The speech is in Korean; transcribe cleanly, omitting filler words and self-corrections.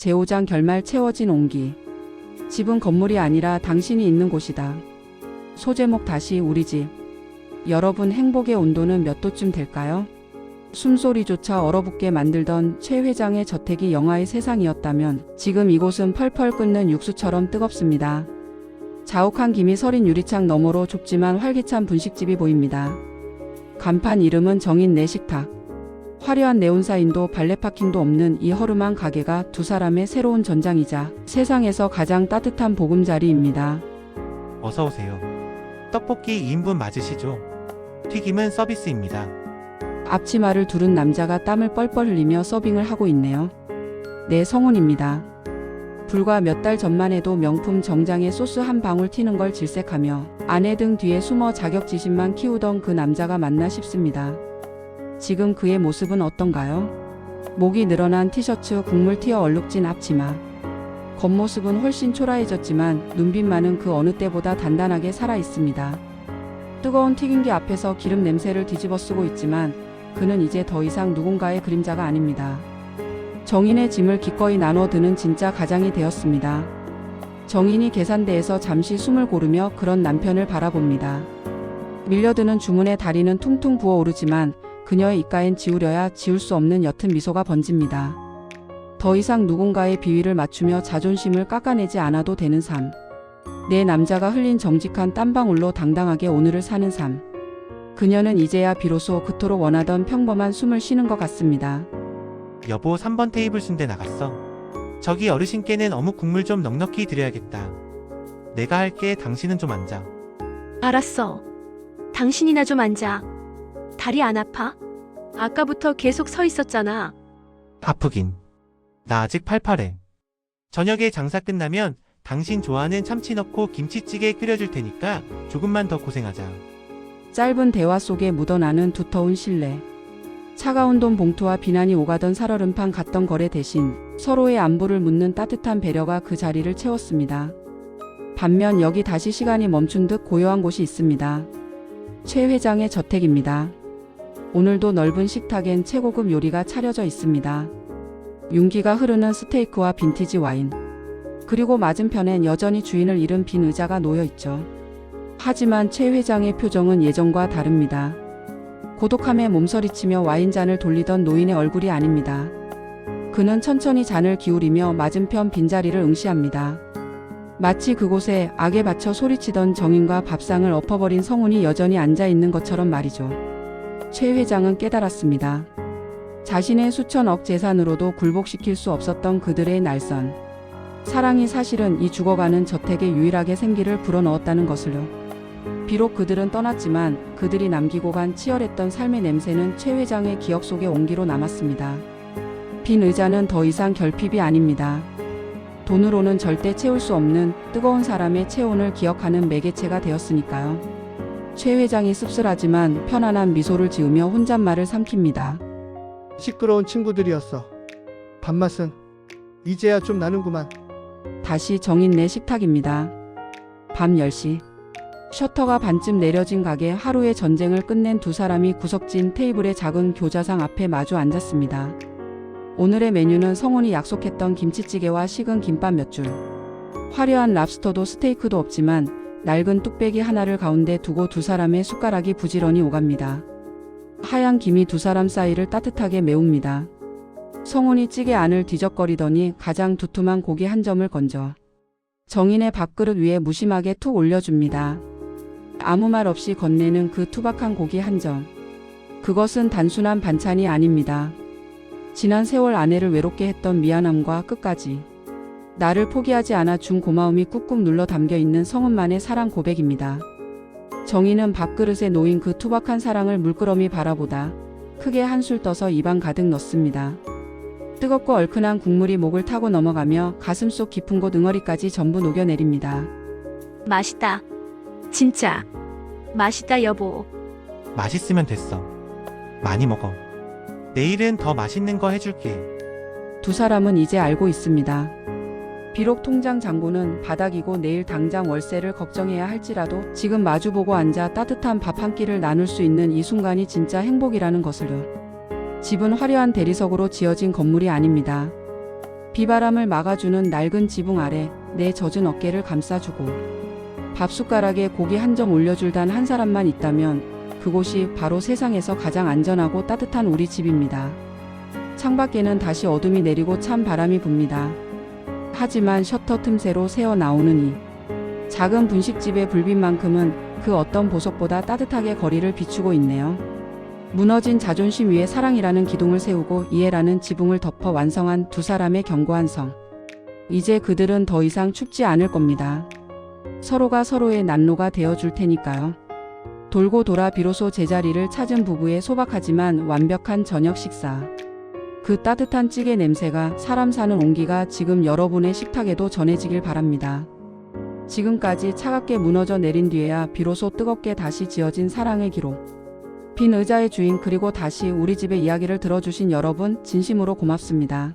제5장 결말 채워진 온기. 집은 건물이 아니라 당신이 있는 곳이다. 소제목 다시 우리 집. 여러분 행복의 온도는 몇 도쯤 될까요? 숨소리조차 얼어붙게 만들던 최 회장의 저택이 영화의 세상이었다면 지금 이곳은 펄펄 끓는 육수처럼 뜨겁습니다. 자욱한 김이 서린 유리창 너머로 좁지만 활기찬 분식집이 보입니다. 간판 이름은 정인 내 식탁. 화려한 네온사인도 발레파킹도 없는 이 허름한 가게가 두 사람의 새로운 전장이자 세상에서 가장 따뜻한 보금자리입니다. 어서 오세요. 떡볶이 2인분 맞으시죠? 튀김은 서비스입니다. 앞치마를 두른 남자가 땀을 뻘뻘 흘리며 서빙을 하고 있네요. 네, 성훈입니다. 불과 몇 달 전만 해도 명품 정장에 소스 한 방울 튀는 걸 질색하며 아내 등 뒤에 숨어 자격지심만 키우던 그 남자가 맞나 싶습니다. 지금 그의 모습은 어떤가요? 목이 늘어난 티셔츠, 국물 튀어 얼룩진 앞치마. 겉모습은 훨씬 초라해졌지만 눈빛만은 그 어느 때보다 단단하게 살아있습니다. 뜨거운 튀김기 앞에서 기름 냄새를 뒤집어 쓰고 있지만 그는 이제 더 이상 누군가의 그림자가 아닙니다. 정인의 짐을 기꺼이 나눠 드는 진짜 가장이 되었습니다. 정인이 계산대에서 잠시 숨을 고르며 그런 남편을 바라봅니다. 밀려드는 주문에 다리는 퉁퉁 부어오르지만 그녀의 입가엔 지우려야 지울 수 없는 옅은 미소가 번집니다. 더 이상 누군가의 비위를 맞추며 자존심을 깎아내지 않아도 되는 삶. 내 남자가 흘린 정직한 땀방울로 당당하게 오늘을 사는 삶. 그녀는 이제야 비로소 그토록 원하던 평범한 숨을 쉬는 것 같습니다. 여보, 3번 테이블 순대 나갔어. 저기 어르신께는 어묵 국물 좀 넉넉히 드려야겠다. 내가 할게. 당신은 좀 앉아. 알았어. 당신이나 좀 앉아. 다리 안 아파? 아까부터 계속 서 있었잖아. 아프긴. 나 아직 팔팔해. 저녁에 장사 끝나면 당신 좋아하는 참치 넣고 김치찌개 끓여줄 테니까 조금만 더 고생하자. 짧은 대화 속에 묻어나는 두터운 신뢰. 차가운 돈 봉투와 비난이 오가던 살얼음판 갔던 거래 대신 서로의 안부를 묻는 따뜻한 배려가 그 자리를 채웠습니다. 반면 여기 다시 시간이 멈춘 듯 고요한 곳이 있습니다. 최 회장의 저택입니다. 오늘도 넓은 식탁엔 최고급 요리가 차려져 있습니다. 윤기가 흐르는 스테이크와 빈티지 와인. 그리고 맞은편엔 여전히 주인을 잃은 빈 의자가 놓여 있죠. 하지만 최 회장의 표정은 예전과 다릅니다. 고독함에 몸서리치며 와인잔을 돌리던 노인의 얼굴이 아닙니다. 그는 천천히 잔을 기울이며 맞은편 빈자리를 응시합니다. 마치 그곳에 악에 받쳐 소리치던 정인과 밥상을 엎어버린 성훈이 여전히 앉아있는 것처럼 말이죠. 최 회장은 깨달았습니다. 자신의 수천억 재산으로도 굴복시킬 수 없었던 그들의 날선. 사랑이 사실은 이 죽어가는 저택에 유일하게 생기를 불어넣었다는 것을요. 비록 그들은 떠났지만 그들이 남기고 간 치열했던 삶의 냄새는 최 회장의 기억 속에 온기로 남았습니다. 빈 의자는 더 이상 결핍이 아닙니다. 돈으로는 절대 채울 수 없는 뜨거운 사람의 체온을 기억하는 매개체가 되었으니까요. 최 회장이 씁쓸하지만 편안한 미소를 지으며 혼잣말을 삼킵니다. 시끄러운 친구들이었어. 밥맛은 이제야 좀 나는구만. 다시 정인 내 식탁입니다. 밤 10시. 셔터가 반쯤 내려진 가게. 하루의 전쟁을 끝낸 두 사람이 구석진 테이블의 작은 교자상 앞에 마주 앉았습니다. 오늘의 메뉴는 성훈이 약속했던 김치찌개와 식은 김밥 몇 줄. 화려한 랍스터도 스테이크도 없지만 낡은 뚝배기 하나를 가운데 두고 두 사람의 숟가락이 부지런히 오갑니다. 하얀 김이 두 사람 사이를 따뜻하게 메웁니다. 성훈이 찌개 안을 뒤적거리더니 가장 두툼한 고기 한 점을 건져 정인의 밥그릇 위에 무심하게 툭 올려줍니다. 아무 말 없이 건네는 그 투박한 고기 한 점. 그것은 단순한 반찬이 아닙니다. 지난 세월 아내를 외롭게 했던 미안함과 끝까지 나를 포기하지 않아 준 고마움이 꾹꾹 눌러 담겨있는 성훈만의 사랑 고백입니다. 정인은 밥그릇에 놓인 그 투박한 사랑을 물끄러미 바라보다 크게 한술 떠서 입안 가득 넣습니다. 뜨겁고 얼큰한 국물이 목을 타고 넘어가며 가슴속 깊은 곳 응어리까지 전부 녹여내립니다. 맛있다. 진짜. 맛있다, 여보. 맛있으면 됐어. 많이 먹어. 내일은 더 맛있는 거 해줄게. 두 사람은 이제 알고 있습니다. 비록 통장 잔고는 바닥이고 내일 당장 월세를 걱정해야 할지라도 지금 마주보고 앉아 따뜻한 밥 한 끼를 나눌 수 있는 이 순간이 진짜 행복이라는 것을요. 집은 화려한 대리석으로 지어진 건물이 아닙니다. 비바람을 막아주는 낡은 지붕 아래 내 젖은 어깨를 감싸주고 밥숟가락에 고기 한 점 올려줄 단 한 사람만 있다면 그곳이 바로 세상에서 가장 안전하고 따뜻한 우리 집입니다. 창밖에는 다시 어둠이 내리고 찬 바람이 붑니다. 하지만 셔터 틈새로 새어 나오는 이 작은 분식집의 불빛만큼은 그 어떤 보석보다 따뜻하게 거리를 비추고 있네요. 무너진 자존심 위에 사랑이라는 기둥을 세우고 이해라는 지붕을 덮어 완성한 두 사람의 견고한 성. 이제 그들은 더 이상 춥지 않을 겁니다. 서로가 서로의 난로가 되어줄 테니까요. 돌고 돌아 비로소 제자리를 찾은 부부의 소박하지만 완벽한 저녁 식사. 그 따뜻한 찌개 냄새가 사람 사는 온기가 지금 여러분의 식탁에도 전해지길 바랍니다. 지금까지 차갑게 무너져 내린 뒤에야 비로소 뜨겁게 다시 지어진 사랑의 기록. 빈 의자의 주인 그리고 다시 우리 집의 이야기를 들어주신 여러분 진심으로 고맙습니다.